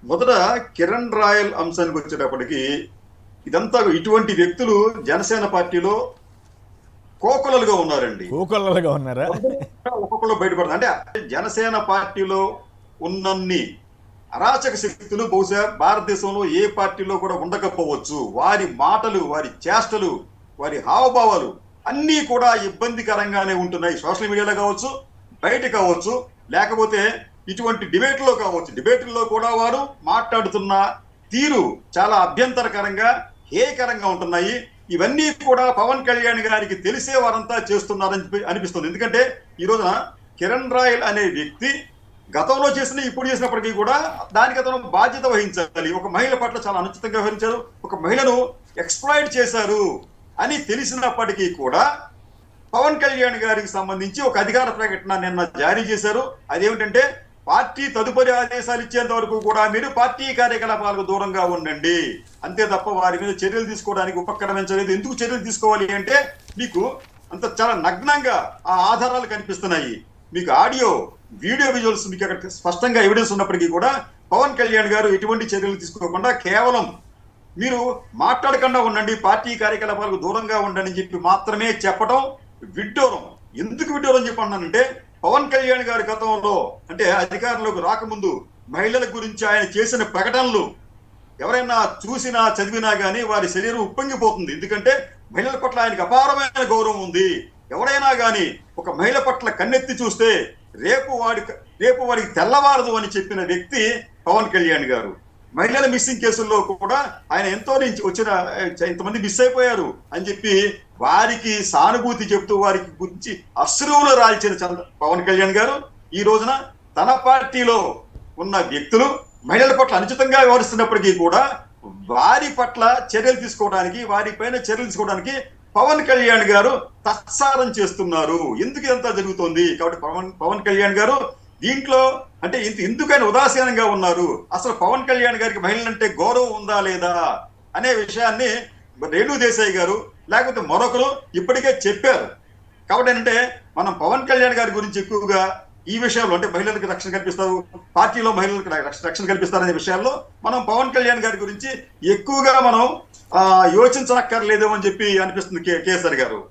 మొదట కిరణ్ రాయల్ అంశానికి వచ్చేటప్పటికి ఇదంతా ఇటువంటి వ్యక్తులు జనసేన పార్టీలో కోకొలలుగా ఉన్నారండి. కోకొల్లలుగా ఉన్నారా? ఒక్కొక్కరు బయటపడతారు. అంటే జనసేన పార్టీలో ఉన్నన్ని అరాచక శక్తులు బహుశా భారతదేశంలో ఏ పార్టీలో కూడా ఉండకపోవచ్చు. వారి మాటలు, వారి చేష్టలు, వారి హావభావాలు అన్నీ కూడా ఇబ్బందికరంగానే ఉంటున్నాయి. సోషల్ మీడియాలో కావచ్చు, బయట కావచ్చు, లేకపోతే ఇటువంటి డిబేట్లో కావచ్చు. డిబేట్లలో కూడా వారు మాట్లాడుతున్న తీరు చాలా అభ్యంతరకరంగా, హేయకరంగా ఉంటున్నాయి. ఇవన్నీ కూడా పవన్ కళ్యాణ్ గారికి తెలిసే వారంతా చేస్తున్నారని అనిపిస్తుంది. ఎందుకంటే ఈ రోజున కిరణ్ రాయల్ అనే వ్యక్తి గతంలో చేసిన ఇప్పుడు చేసినప్పటికీ కూడా దానికి అతను బాధ్యత వహించాలి. ఒక మహిళ పట్ల చాలా అనుచితంగా వ్యవహరించారు, ఒక మహిళను ఎక్స్‌ప్లాయిట్ చేశారు అని తెలిసినప్పటికీ కూడా పవన్ కళ్యాణ్ గారికి సంబంధించి ఒక అధికార ప్రకటన నిన్న జారీ చేశారు. అదేమిటంటే పార్టీ తదుపరి ఆదేశాలు ఇచ్చేంత వరకు కూడా మీరు పార్టీ కార్యకలాపాలకు దూరంగా ఉండండి, అంతే తప్ప వారి మీద చర్యలు తీసుకోవడానికి ఉపక్రమించలేదు. ఎందుకు చర్యలు తీసుకోవాలి అంటే మీకు అంత చాలా నగ్నంగా ఆ ఆధారాలు కనిపిస్తున్నాయి. మీకు ఆడియో, వీడియో విజువల్స్ మీకు అక్కడ స్పష్టంగా ఎవిడెన్స్ ఉన్నప్పటికీ కూడా పవన్ కళ్యాణ్ గారు ఎటువంటి చర్యలు తీసుకోకుండా కేవలం మీరు మాట్లాడకుండా ఉండండి, పార్టీ కార్యకలాపాలకు దూరంగా ఉండండి అని చెప్పి మాత్రమే చెప్పడం విడ్డూరం. ఎందుకు విడ్డూరం చెప్పి అన్నానంటే పవన్ కళ్యాణ్ గారి గతంలో అంటే అధికారంలోకి రాకముందు మహిళల గురించి ఆయన చేసిన ప్రకటనలు ఎవరైనా చూసినా చదివినా గానీ వారి శరీరం ఉప్పొంగిపోతుంది. ఎందుకంటే మహిళల పట్ల ఆయనకు అపారమైన గౌరవం ఉంది. ఎవరైనా గాని ఒక మహిళ పట్ల కన్నెత్తి చూస్తే రేపు వాడికి తెల్లవారదు అని చెప్పిన వ్యక్తి పవన్ కళ్యాణ్ గారు. మహిళల మిస్సింగ్ కేసుల్లో కూడా ఆయన ఎంతో నుంచి వచ్చిన ఇంతమంది మిస్ అయిపోయారు అని చెప్పి వారికి సానుభూతి చెప్తూ వారికి గురించి అశ్రువులు రాల్చిన పవన్ కళ్యాణ్ గారు ఈ రోజున తన పార్టీలో ఉన్న వ్యక్తులు మహిళల పట్ల అనుచితంగా వ్యవహరిస్తున్నప్పటికీ కూడా వారి పట్ల చర్యలు తీసుకోవడానికి, వారిపైన చర్యలు తీసుకోవడానికి పవన్ కళ్యాణ్ గారు తత్సారం చేస్తున్నారు. ఎందుకు ఇదంతా జరుగుతోంది? కాబట్టి పవన్ కళ్యాణ్ గారు దీంట్లో అంటే ఎందుకైనా ఉదాసీనంగా ఉన్నారు, అసలు పవన్ కళ్యాణ్ గారికి మహిళలంటే గౌరవం ఉందా లేదా అనే విషయాన్ని రేణు దేశాయ్ గారు లేకపోతే మరొకరు ఇప్పటికే చెప్పారు. కాబట్టి ఏంటంటే మనం పవన్ కళ్యాణ్ గారి గురించి ఎక్కువగా ఈ విషయంలో అంటే మహిళలకు రక్షణ కల్పిస్తారు, పార్టీలో మహిళలకు రక్షణ కల్పిస్తారనే విషయాల్లో మనం పవన్ కళ్యాణ్ గారి గురించి ఎక్కువగా మనం యోచించనక్కర్లేదేమో అని చెప్పి అనిపిస్తుంది కేసరి గారు.